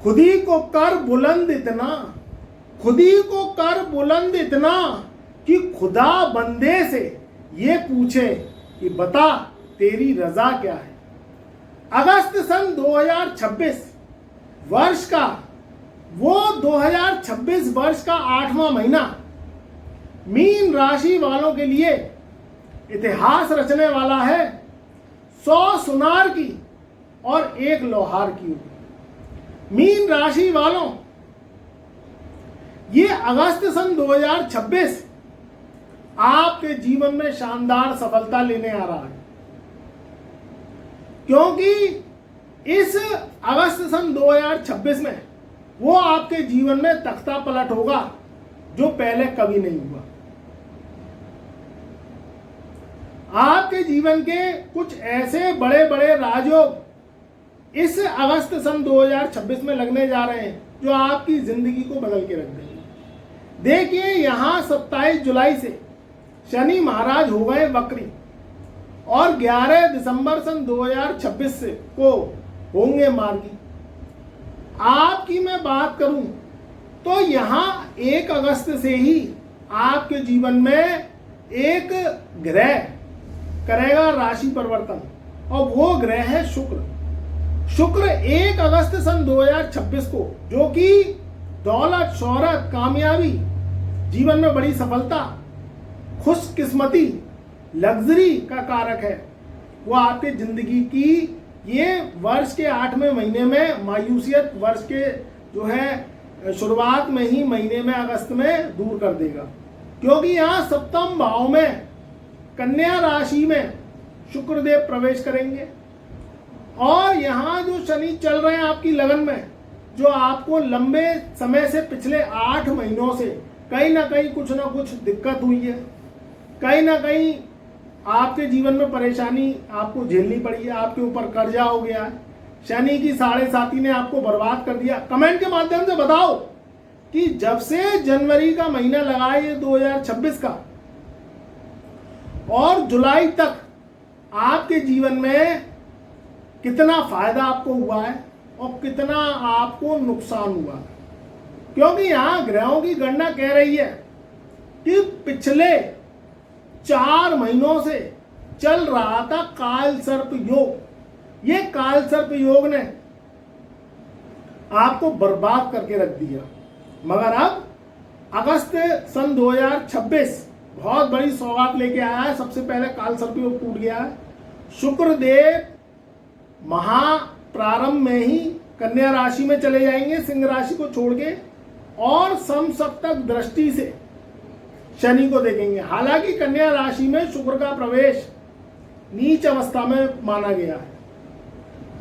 खुद ही को कर बुलंद इतना, खुद ही को कर बुलंद इतना कि खुदा बंदे से ये पूछे कि बता तेरी रजा क्या है। अगस्त सन 2026 वर्ष का, वो 2026 वर्ष का 8वां महीना मीन राशि वालों के लिए इतिहास रचने वाला है। 100 सुनार की और 1 लोहार की। मीन राशि वालों, ये अगस्त सन 2026 आपके जीवन में शानदार सफलता लेने आ रहा है, क्योंकि इस अगस्त सन 2026 में वो आपके जीवन में तख्ता पलट होगा जो पहले कभी नहीं हुआ। आपके जीवन के कुछ ऐसे बड़े बड़े राजयोग इस अगस्त सन 2026 में लगने जा रहे हैं जो आपकी जिंदगी को बदल के रख देंगे। देखिए, यहां 27 जुलाई से शनि महाराज हो गए वक्री और 11 दिसंबर सन 2026 से को होंगे मार्गी। आपकी मैं बात करूं तो यहां 1 अगस्त से ही आपके जीवन में एक ग्रह करेगा राशि परिवर्तन, और वो ग्रह है शुक्र। शुक्र 1 अगस्त सन 2026 को, जो कि दौलत, शोहरत, कामयाबी, जीवन में बड़ी सफलता, खुशकिस्मती, लग्जरी का कारक है, वो आपके जिंदगी की ये वर्ष के 8वें महीने में, मायूसियत वर्ष के जो है शुरुआत में ही महीने में अगस्त में दूर कर देगा। क्योंकि यहाँ सप्तम भाव में कन्या राशि में शुक्रदेव प्रवेश करेंगे, और यहाँ जो शनि चल रहे हैं आपकी लगन में, जो आपको लंबे समय से पिछले 8 महीनों से कहीं ना कहीं कुछ ना कुछ दिक्कत हुई है, कहीं ना कहीं आपके जीवन में परेशानी आपको झेलनी पड़ी है, आपके ऊपर कर्जा हो गया है, शनि की 7.5 ने आपको बर्बाद कर दिया। कमेंट के माध्यम से बताओ कि जब से जनवरी का महीना लगा है 2026 का, और जुलाई तक आपके जीवन में कितना फायदा आपको हुआ है और कितना आपको नुकसान हुआ। क्योंकि यहां ग्रहों की गणना कह रही है कि पिछले 4 महीनों से चल रहा था काल सर्प योग। ये काल सर्प योग ने आपको बर्बाद करके रख दिया, मगर अब अगस्त सन 2026 बहुत बड़ी सौगात लेके आया है। सबसे पहले काल सर्प योग टूट गया है। शुक्रदेव महाप्रारंभ में ही कन्या राशि में चले जाएंगे, सिंह राशि को छोड़ के, और समसप्तक दृष्टि से शनि को देखेंगे। हालांकि कन्या राशि में शुक्र का प्रवेश नीच अवस्था में माना गया है,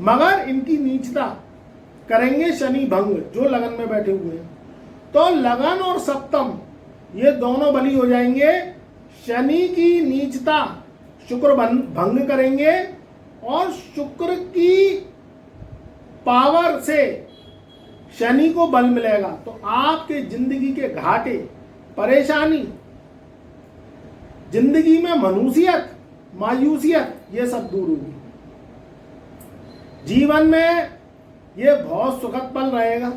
मगर इनकी नीचता करेंगे शनि भंग, जो लगन में बैठे हुए हैं। तो लगन और सप्तम ये दोनों बली हो जाएंगे। शनि की नीचता शुक्र भंग करेंगे, और शुक्र की पावर से शनि को बल मिलेगा। तो आपके जिंदगी के घाटे, परेशानी, जिंदगी में मनुष्यत, मायूसियत, ये सब दूर होगी। जीवन में ये बहुत सुखद पल रहेगा।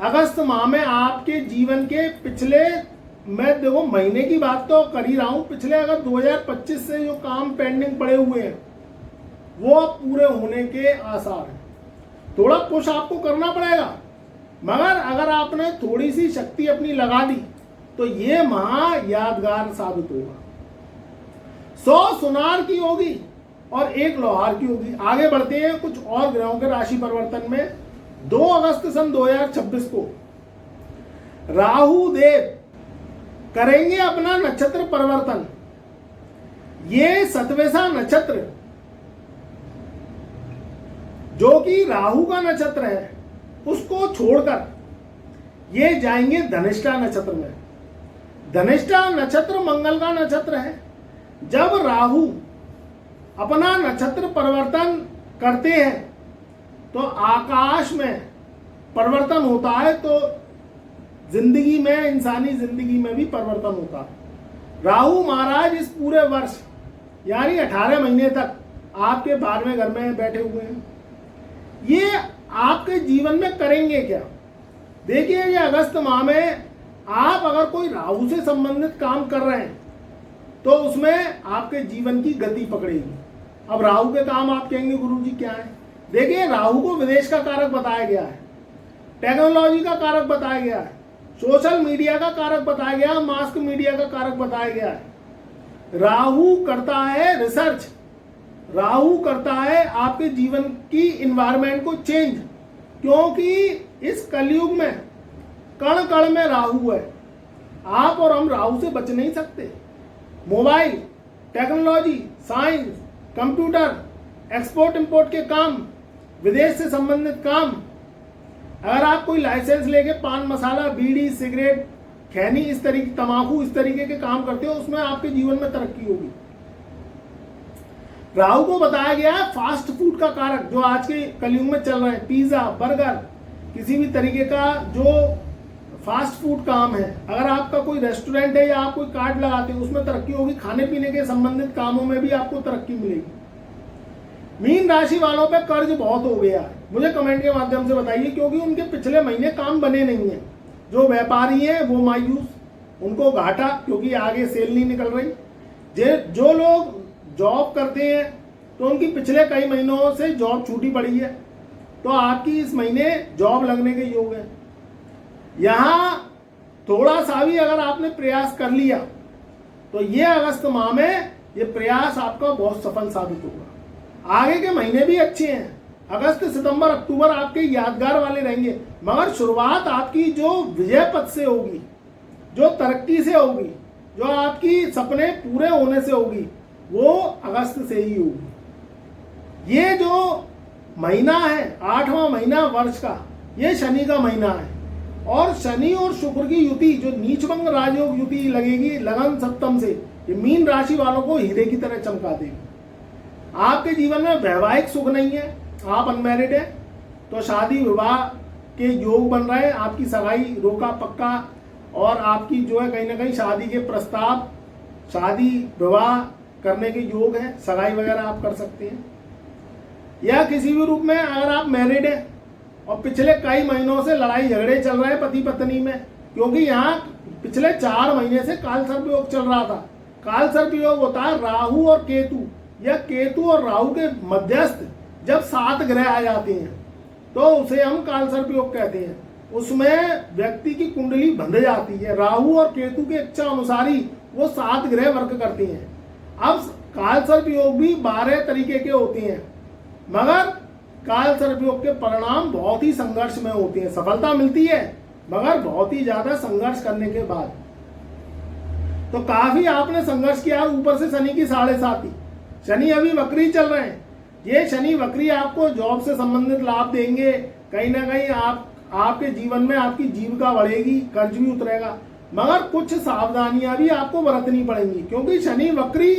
अगस्त माह में आपके जीवन के पिछले, मैं देखो महीने की बात तो कर ही रहा हूं, पिछले अगर 2025 से जो काम पेंडिंग पड़े हुए हैं वो पूरे होने के आसार हैं। थोड़ा पुश आपको करना पड़ेगा, मगर अगर आपने थोड़ी सी शक्ति अपनी लगा दी तो ये माह यादगार साबित होगा। 100 सुनार की होगी और 1 लोहार की होगी। आगे बढ़ते हैं कुछ और ग्रहों के राशि परिवर्तन में। 2 अगस्त सन 2026 को राहु देव करेंगे अपना नक्षत्र परिवर्तन। ये सतवेसा नक्षत्र, जो कि राहु का नक्षत्र है, उसको छोड़कर ये जाएंगे धनिष्ठा नक्षत्र में। धनिष्ठा नक्षत्र मंगल का नक्षत्र है। जब राहु अपना नक्षत्र परिवर्तन करते हैं तो आकाश में परिवर्तन होता है, तो जिंदगी में, इंसानी जिंदगी में भी परिवर्तन होता है। राहु महाराज इस पूरे वर्ष यानी 18 महीने तक आपके 12वें घर में बैठे हुए हैं। ये आपके जीवन में करेंगे क्या। देखिए ये अगस्त माह में आप अगर कोई राहु से संबंधित काम कर रहे हैं तो उसमें आपके जीवन की गति पकड़ेगी। अब राहु के काम आप कहेंगे गुरुजी क्या है। देखिए राहु को विदेश का कारक बताया गया है, टेक्नोलॉजी का कारक बताया गया है, सोशल मीडिया का कारक बताया गया है, मास मीडिया का कारक बताया गया है। राहु करता है रिसर्च, राहु करता है आपके जीवन की इन्वायरमेंट को चेंज, क्योंकि इस कलयुग में कण कण में राहु है। आप और हम राहु से बच नहीं सकते। Mobile, technology, science, computer, export import के काम, विदेश से संबंधित काम, अगर आप कोई लाइसेंस लेके पान मसाला, बीड़ी, सिगरेट, खैनी, इस तरीके तंबाकू इस तरीके के काम करते हो, उसमें आपके जीवन में तरक्की होगी। राहु को बताया गया है फास्ट फूड का कारक, जो आज के कलयुग में चल रहे हैं, पिज्जा, बर्गर, किसी भी तरीके का जो फास्ट फूड काम है। अगर आपका कोई रेस्टोरेंट है या आप कोई कार्ड लगाते हैं, उसमें तरक्की होगी। खाने पीने के संबंधित कामों में भी आपको तरक्की मिलेगी। मीन राशि वालों पे कर्ज बहुत हो गया है, मुझे कमेंट के माध्यम से बताइए, क्योंकि उनके पिछले महीने काम बने नहीं है। जो व्यापारी हैं वो मायूस, उनको घाटा, क्योंकि आगे सेल नहीं निकल रही। जो लोग जॉब करते हैं तो उनकी पिछले कई महीनों से जॉब छूटी पड़ी है, तो आपकी इस महीने जॉब लगने के योग है। यहाँ थोड़ा सा भी अगर आपने प्रयास कर लिया तो ये अगस्त माह में ये प्रयास आपका बहुत सफल साबित होगा। आगे के महीने भी अच्छे हैं, अगस्त, सितंबर, अक्टूबर आपके यादगार वाले रहेंगे, मगर शुरुआत आपकी जो विजय पथ से होगी, जो तरक्की से होगी, जो आपकी सपने पूरे होने से होगी, वो अगस्त से ही होगी। ये जो महीना है 8वां महीना वर्ष का, ये शनि का महीना है, और शनि और शुक्र की युति जो नीचभंग राजयोग युति लगेगी लगन सप्तम से, ये मीन राशि वालों को हीरे की तरह चमका देगी। आपके जीवन में वैवाहिक सुख नहीं है, आप अनमैरिड है तो शादी विवाह के योग बन रहे हैं, आपकी सगाई रोका पक्का, और आपकी जो है कहीं ना कहीं शादी के प्रस्ताव, शादी विवाह करने के योग है, सगाई वगैरह आप कर सकते हैं। या किसी भी रूप में अगर आप मैरिड है और पिछले कई महीनों से लड़ाई झगड़े चल रहे हैं पति पत्नी में, क्योंकि यहाँ पिछले 4 महीने से काल सर्प योग चल रहा था। काल सर्प योग होता है राहु और केतु, या केतु और राहु के मध्यस्थ जब 7 ग्रह आ जाते हैं तो उसे हम काल सर्प योग कहते हैं। उसमें व्यक्ति की कुंडली बंध जाती है, राहु और केतु के इच्छा अनुसार ही वो 7 ग्रह वर्क करते हैं। अब काल सर्प योग भी 12 तरीके के होते हैं, मगर काल सर्प योग के परिणाम बहुत ही संघर्ष में होते हैं। सफलता मिलती है मगर बहुत ही ज्यादा संघर्ष करने के बाद। तो काफी आपने संघर्ष किया, ऊपर से शनि की 7.5, शनि अभी वक्री चल रहे हैं। ये शनि वक्री आपको जॉब से संबंधित लाभ देंगे, कहीं ना कहीं आपके जीवन में आपकी जीविका बढ़ेगी, कर्ज भी उतरेगा, मगर कुछ सावधानियां भी आपको बरतनी पड़ेंगी, क्योंकि शनि वक्री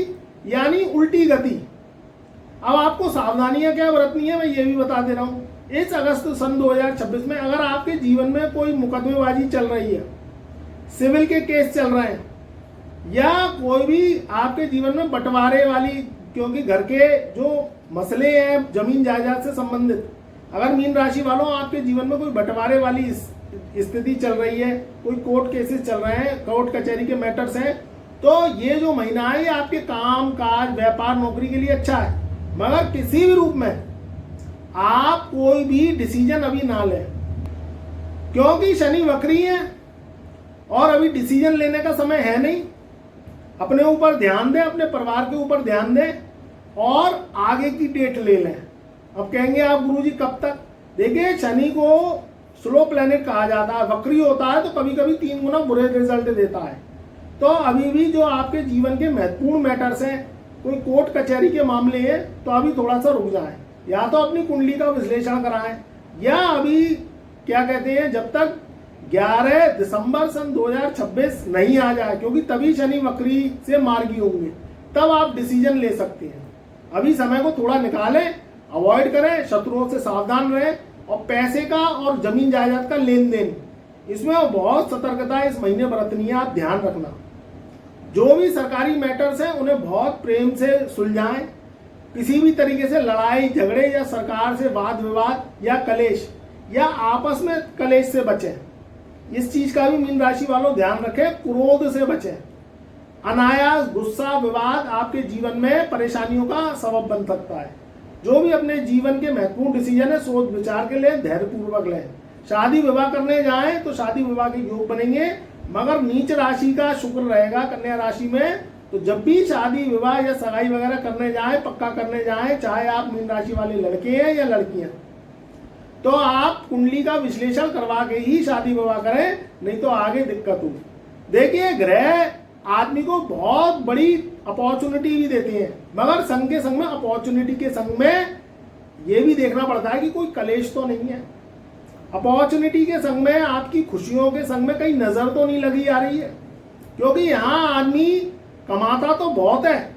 यानी उल्टी गति। अब आपको सावधानियां क्या बरतनी है मैं ये भी बता दे रहा हूँ। इस अगस्त सन 2026 में अगर आपके जीवन में कोई मुकदमेबाजी चल रही है, सिविल के केस चल रहे हैं, या कोई भी आपके जीवन में बंटवारे वाली, क्योंकि घर के जो मसले हैं जमीन जायदाद से संबंधित, अगर मीन राशि वालों आपके जीवन में कोई बंटवारे वाली स्थिति चल रही है, कोई कोर्ट केसेस चल रहे हैं, कोर्ट कचहरी के मैटर्स हैं, तो ये जो महीना है ये आपके काम काज, व्यापार, नौकरी के लिए अच्छा है। मगर किसी भी रूप में आप कोई भी डिसीजन अभी ना लें, क्योंकि शनि वक्री है और अभी डिसीजन लेने का समय है नहीं। अपने ऊपर ध्यान दें, अपने परिवार के ऊपर ध्यान दें और आगे की डेट ले लें। अब कहेंगे आप गुरुजी कब तक? देखिए शनि को स्लो प्लैनेट कहा जाता है, वक्री होता है तो कभी कभी 3 गुना बुरे रिजल्ट देता है। तो अभी भी जो आपके जीवन के महत्वपूर्ण मैटर्स हैं, कोई कोर्ट कचहरी के मामले हैं, तो अभी थोड़ा सा रुक जाएं, या तो अपनी कुंडली का विश्लेषण कराएं, या अभी क्या कहते हैं जब तक 11 दिसंबर सन 2026 नहीं आ जाए, क्योंकि तभी शनि वक्री से मार्गी होंगे, तब आप डिसीजन ले सकते हैं। अभी समय को थोड़ा निकालें, अवॉइड करें, शत्रुओं से सावधान रहें, और पैसे का और जमीन जायदाद का लेन देन, इसमें बहुत सतर्कता इस महीने बरतनी है। आप ध्यान रखना, जो भी सरकारी मैटर्स हैं उन्हें बहुत प्रेम से सुलझाएं, किसी भी तरीके से लड़ाई झगड़े या सरकार से वाद विवाद या कलेश या आपस में कलेश से बचें। इस चीज का भी मीन राशि वालों ध्यान रखें। क्रोध से बचें। अनायास गुस्सा विवाद आपके जीवन में परेशानियों का सबब बन सकता है। जो भी अपने जीवन के महत्वपूर्ण डिसीजन है सोच विचार के लिए धैर्यपूर्वक लें। शादी विवाह करने जाएं तो शादी विवाह के योग बनेंगे, मगर नीच राशि का शुक्र रहेगा कन्या राशि में। तो जब भी शादी विवाह या सगाई वगैरह करने जाएं, पक्का करने जाएं, चाहे आप मीन राशि वाले लड़के हैं या लड़कियां, तो आप कुंडली का विश्लेषण करवा के ही शादी विवाह करें, नहीं तो आगे दिक्कत होगी। देखिए, ग्रह आदमी को बहुत बड़ी अपॉर्चुनिटी भी देते हैं, मगर संग के संग में अपॉर्चुनिटी के संग में ये भी देखना पड़ता है कि कोई कलेश तो नहीं है। अपॉर्चुनिटी के संग में आपकी खुशियों के संग में कहीं नजर तो नहीं लगी आ रही है, क्योंकि यहाँ आदमी कमाता तो बहुत है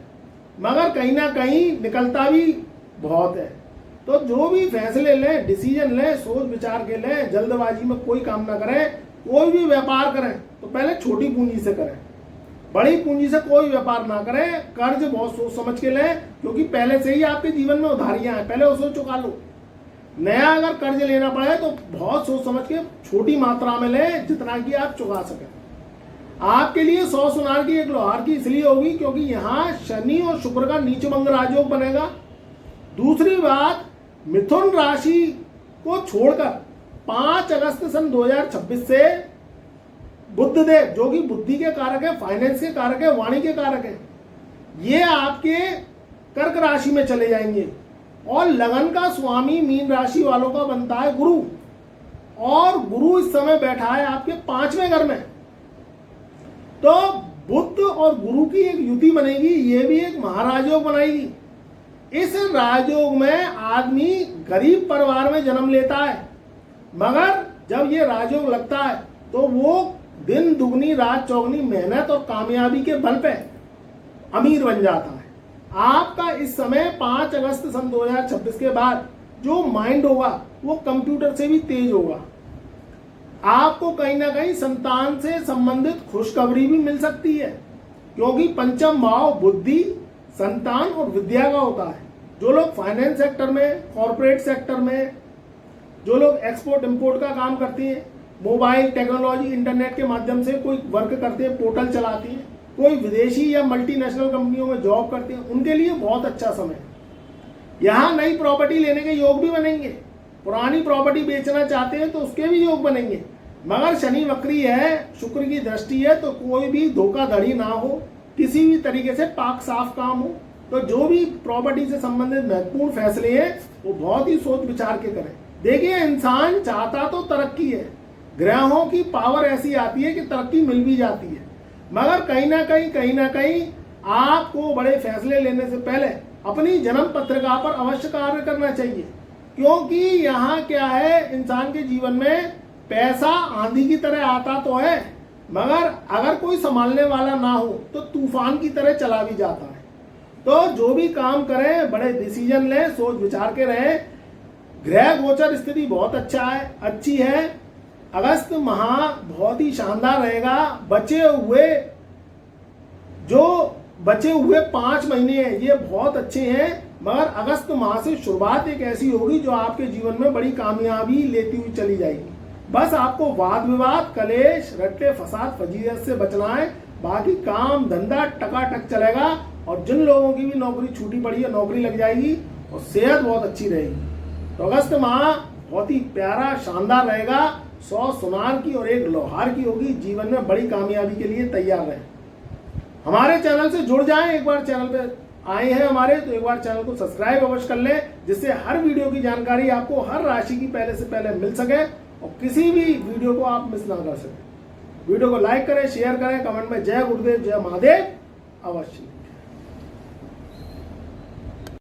मगर कहीं ना कहीं निकलता भी बहुत है। तो जो भी फैसले लें, डिसीजन लें, सोच विचार के लें, जल्दबाजी में कोई काम ना करें। कोई भी व्यापार करें तो पहले छोटी पूंजी से करें, बड़ी पूंजी से कोई व्यापार ना करें। कर्ज बहुत सोच समझ के लें, क्योंकि पहले से ही आपके जीवन में उधारियां हैं, पहले उसे चुका लो। नया अगर कर्ज लेना पड़े तो बहुत सोच समझ के छोटी मात्रा में लें, जितना कि आप चुका सकें। आपके लिए 100 सुनार की एक लोहार की इसलिए होगी क्योंकि यहाँ शनि और शुक्र का नीचभंग राजयोग बनेगा। दूसरी बात, मिथुन राशि को छोड़कर 5 अगस्त सन 2026 से बुधदेव, जो कि बुद्धि के कारक है, फाइनेंस के कारक है, वाणी के कारक है, ये आपके कर्क राशि में चले जाएंगे। और लगन का स्वामी मीन राशि वालों का बनता है गुरु, और गुरु इस समय बैठा है आपके 5वें घर में। तो बुध और गुरु की एक युति बनेगी, ये भी एक महाराजयोग बनाएगी। इस राजयोग में आदमी गरीब परिवार में जन्म लेता है, मगर जब ये राजयोग लगता है तो वो दिन दुगनी रात चौगनी मेहनत और कामयाबी के बल पे अमीर बन जाता है। आपका इस समय 5 अगस्त सन 2026 के बाद जो माइंड होगा वो कंप्यूटर से भी तेज होगा। आपको कहीं ना कहीं संतान से संबंधित खुशखबरी भी मिल सकती है, क्योंकि पंचम भाव बुद्धि, संतान और विद्या का होता है। जो लोग फाइनेंस सेक्टर में, कॉर्पोरेट सेक्टर में, जो लोग एक्सपोर्ट इंपोर्ट का काम करते हैं, मोबाइल टेक्नोलॉजी इंटरनेट के माध्यम से कोई वर्क करते हैं, पोर्टल चलाते हैं, कोई विदेशी या मल्टीनेशनल कंपनियों में जॉब करते हैं, उनके लिए बहुत अच्छा समय। यहाँ नई प्रॉपर्टी लेने के योग भी बनेंगे। पुरानी प्रॉपर्टी बेचना चाहते हैं तो उसके भी योग बनेंगे, मगर शनि वक्री है, शुक्र की दृष्टि है, तो कोई भी धोखाधड़ी ना हो, किसी भी तरीके से पाक साफ काम हो। तो जो भी प्रॉपर्टी से संबंधित महत्वपूर्ण फैसले हैं वो बहुत ही सोच विचार के करें। देखिए, इंसान चाहता तो तरक्की है, ग्रहों की पावर ऐसी आती है कि तरक्की मिल भी जाती है, मगर कहीं ना कहीं आपको बड़े फैसले लेने से पहले अपनी जन्म पत्रिका पर अवश्य कार्य करना चाहिए। क्योंकि यहाँ क्या है, इंसान के जीवन में पैसा आंधी की तरह आता तो है, मगर अगर कोई संभालने वाला ना हो तो तूफान की तरह चला भी जाता है। तो जो भी काम करें बड़े डिसीजन लें, सोच विचार के रहें। ग्रह गोचर स्थिति बहुत अच्छी है। अगस्त माह बहुत ही शानदार रहेगा। बचे हुए 5 महीने हैं, ये बहुत अच्छे हैं, मगर अगस्त माह से शुरुआत एक ऐसी होगी जो आपके जीवन में बड़ी कामयाबी लेती हुई चली जाएगी। बस आपको वाद विवाद, कलेश, रट्टे फसाद, फजीयत से बचना है। बाकी काम धंधा टकाटक चलेगा, और जिन लोगों की भी नौकरी छूटी पड़ी है नौकरी लग जाएगी, और सेहत बहुत अच्छी रहेगी। तो अगस्त माह बहुत ही प्यारा शानदार रहेगा। 100 सुनार की और 1 लोहार की होगी। जीवन में बड़ी कामयाबी के लिए तैयार रहें। हमारे चैनल से जुड़ जाएं। एक बार चैनल पे आए हैं हमारे, तो एक बार चैनल को सब्सक्राइब अवश्य कर लें, जिससे हर वीडियो की जानकारी आपको हर राशि की पहले से पहले मिल सके और किसी भी वीडियो को आप मिस ना कर सकें। वीडियो को लाइक करें, शेयर करें, कमेंट में जय गुरुदेव, जय महादेव अवश्य।